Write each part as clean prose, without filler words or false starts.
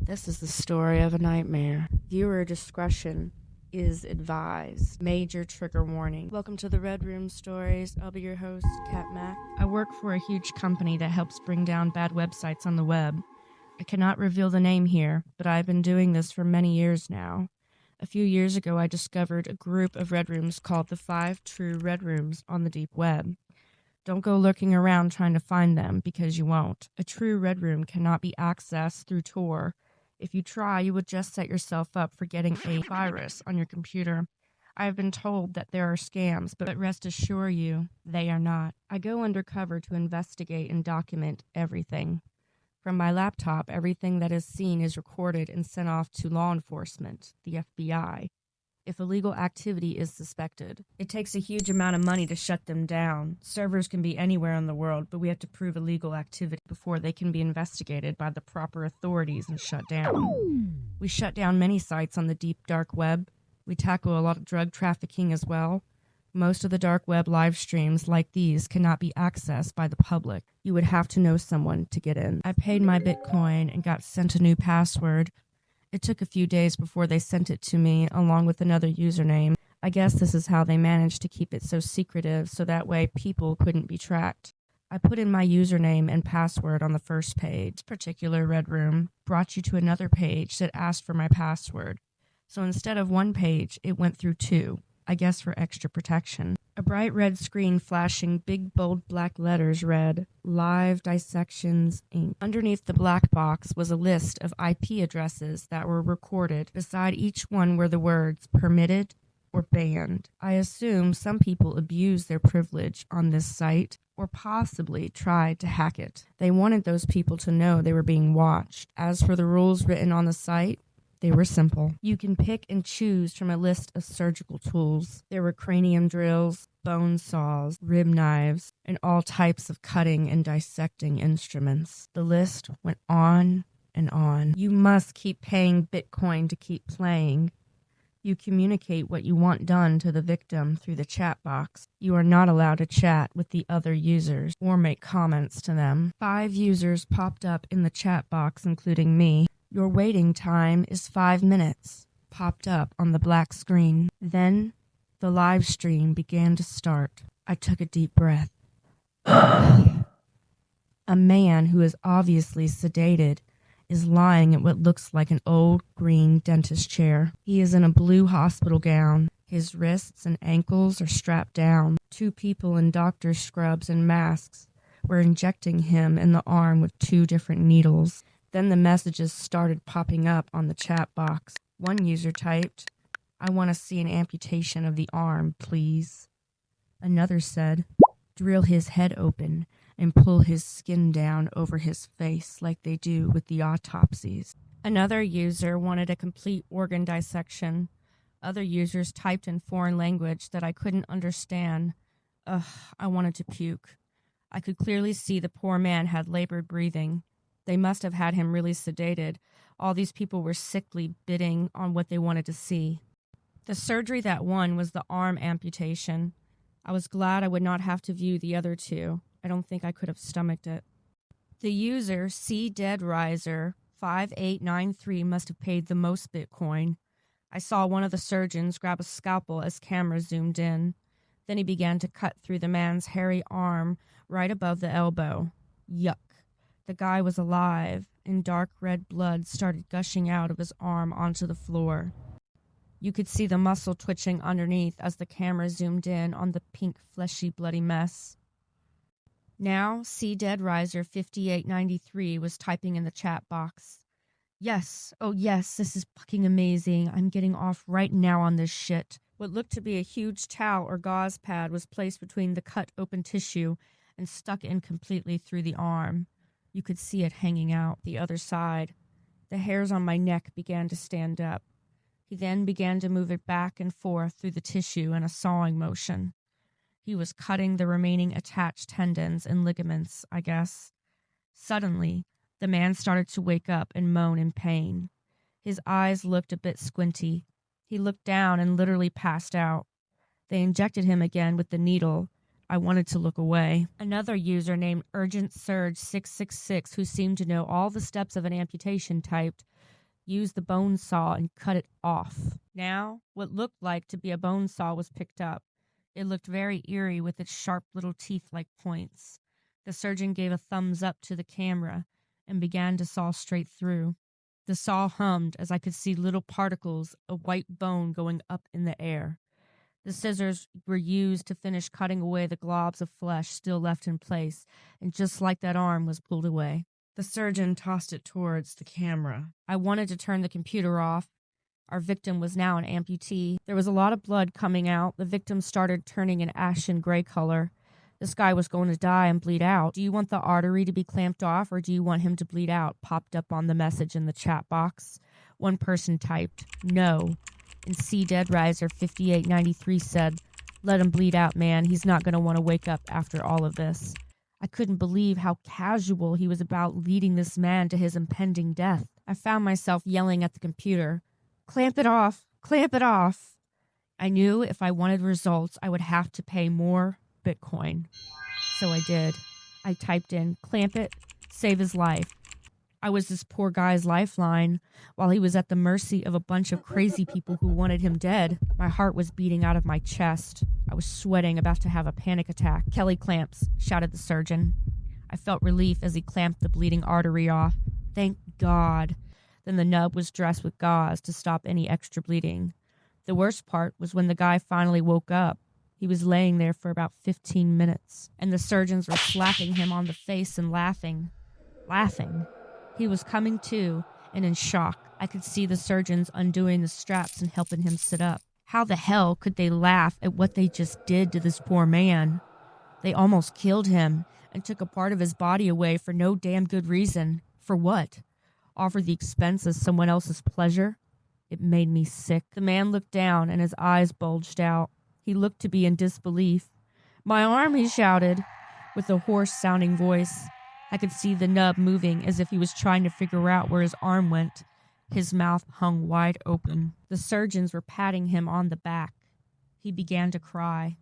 This is the story of a nightmare. Viewer discretion is advised. Major trigger warning. Welcome to the Red Room Stories. I'll be your host, CATMAC. I work for a huge company that helps bring down bad websites on the web. I cannot reveal the name here, but I've been doing this for many years now. A few years ago, I discovered a group of Red Rooms called the 5 True Red Rooms on the deep web. Don't go lurking around trying to find them, because you won't. A true Red Room cannot be accessed through Tor. If you try, you would just set yourself up for getting a virus on your computer. I have been told that there are scams, but rest assure you, they are not. I go undercover to investigate and document everything. From my laptop, everything that is seen is recorded and sent off to law enforcement, the FBI, if illegal activity is suspected. It takes a huge amount of money to shut them down. Servers can be anywhere in the world, but we have to prove illegal activity before they can be investigated by the proper authorities and shut down. We shut down many sites on the deep dark web. We tackle a lot of drug trafficking as well. Most of the dark web live streams like these cannot be accessed by the public. You would have to know someone to get in. I paid my Bitcoin and got sent a new password. It took a few days before they sent it to me, along with another username. I guess this is how they managed to keep it so secretive, so that way people couldn't be tracked. I put in my username and password on the first page. This particular Red Room brought you to another page that asked for my password. So instead of one page, it went through two, I guess for extra protection. A bright red screen flashing big bold black letters read, Live Dissections, Inc. Underneath the black box was a list of IP addresses that were recorded. Beside each one were the words, permitted or banned. I assume some people abused their privilege on this site or possibly tried to hack it. They wanted those people to know they were being watched. As for the rules written on the site, they were simple. You can pick and choose from a list of surgical tools. There were cranium drills, bone saws, rib knives, and all types of cutting and dissecting instruments. The list went on and on. You must keep paying Bitcoin to keep playing. You communicate what you want done to the victim through the chat box. You are not allowed to chat with the other users or make comments to them. 5 users popped up in the chat box, including me. Your waiting time is 5 minutes, popped up on the black screen. Then, the live stream began to start. I took a deep breath. A man who is obviously sedated is lying in what looks like an old green dentist chair. He is in a blue hospital gown. His wrists and ankles are strapped down. 2 people in doctor scrubs and masks were injecting him in the arm with 2 different needles. Then the messages started popping up on the chat box. One user typed, I want to see an amputation of the arm, please. Another said, drill his head open and pull his skin down over his face like they do with the autopsies. Another user wanted a complete organ dissection. Other users typed in foreign language that I couldn't understand. I wanted to puke. I could clearly see the poor man had labored breathing. They must have had him really sedated. All these people were sickly bidding on what they wanted to see. The surgery that won was the arm amputation. I was glad I would not have to view the other 2. I don't think I could have stomached it. The user, CDeadRiser5893, must have paid the most Bitcoin. I saw one of the surgeons grab a scalpel as camera zoomed in. Then he began to cut through the man's hairy arm right above the elbow. Yuck. The guy was alive, and dark red blood started gushing out of his arm onto the floor. You could see the muscle twitching underneath as the camera zoomed in on the pink, fleshy, bloody mess. Now, CDeadRiser5893 was typing in the chat box. Yes, oh yes, this is fucking amazing. I'm getting off right now on this shit. What looked to be a huge towel or gauze pad was placed between the cut open tissue and stuck in completely through the arm. You could see it hanging out the other side. The hairs on my neck began to stand up. He then began to move it back and forth through the tissue in a sawing motion. He was cutting the remaining attached tendons and ligaments, I guess. Suddenly, the man started to wake up and moan in pain. His eyes looked a bit squinty. He looked down and literally passed out. They injected him again with the needle. I wanted to look away. Another user named Urgent Surge 666, who seemed to know all the steps of an amputation, typed, used the bone saw and cut it off. Now, what looked like to be a bone saw was picked up. It looked very eerie with its sharp little teeth-like points. The surgeon gave a thumbs up to the camera and began to saw straight through. The saw hummed as I could see little particles of white bone going up in the air. The scissors were used to finish cutting away the globs of flesh still left in place, and just like that arm was pulled away. The surgeon tossed it towards the camera. I wanted to turn the computer off. Our victim was now an amputee. There was a lot of blood coming out. The victim started turning an ashen gray color. This guy was going to die and bleed out. Do you want the artery to be clamped off, or do you want him to bleed out? Popped up on the message in the chat box. One person typed, no. And C. Deadriser 5893 said, let him bleed out, man. He's not going to want to wake up after all of this. I couldn't believe how casual he was about leading this man to his impending death. I found myself yelling at the computer, clamp it off, clamp it off. I knew if I wanted results, I would have to pay more Bitcoin. So I did. I typed in, clamp it, save his life. I was this poor guy's lifeline while he was at the mercy of a bunch of crazy people who wanted him dead. My heart was beating out of my chest. I was sweating, about to have a panic attack. Kelly clamps, shouted the surgeon. I felt relief as he clamped the bleeding artery off. Thank God. Then the nub was dressed with gauze to stop any extra bleeding. The worst part was when the guy finally woke up. He was laying there for about 15 minutes, and the surgeons were slapping him on the face and laughing. He was coming to, and in shock. I could see the surgeons undoing the straps and helping him sit up. How the hell could they laugh at what they just did to this poor man? They almost killed him and took a part of his body away for no damn good reason. For what? Offer the expense as someone else's pleasure? It made me sick. The man looked down and his eyes bulged out. He looked to be in disbelief. My arm, he shouted, with a hoarse-sounding voice. I could see the nub moving as if he was trying to figure out where his arm went. His mouth hung wide open. The surgeons were patting him on the back. He began to cry.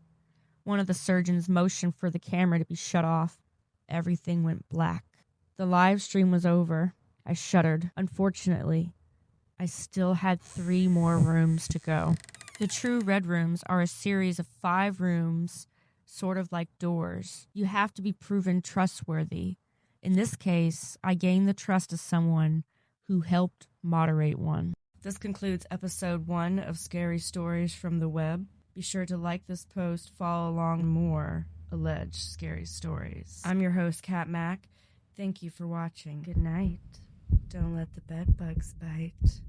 One of the surgeons motioned for the camera to be shut off. Everything went black. The live stream was over. I shuddered. Unfortunately, I still had 3 more rooms to go. The true Red Rooms are a series of 5 rooms, sort of like doors. You have to be proven trustworthy. In this case, I gained the trust of someone who helped moderate one. This concludes episode 1 of Scary Stories from the Web. Be sure to like this post, follow along more alleged scary stories. I'm your host, CATMAC. Thank you for watching. Good night. Don't let the bed bugs bite.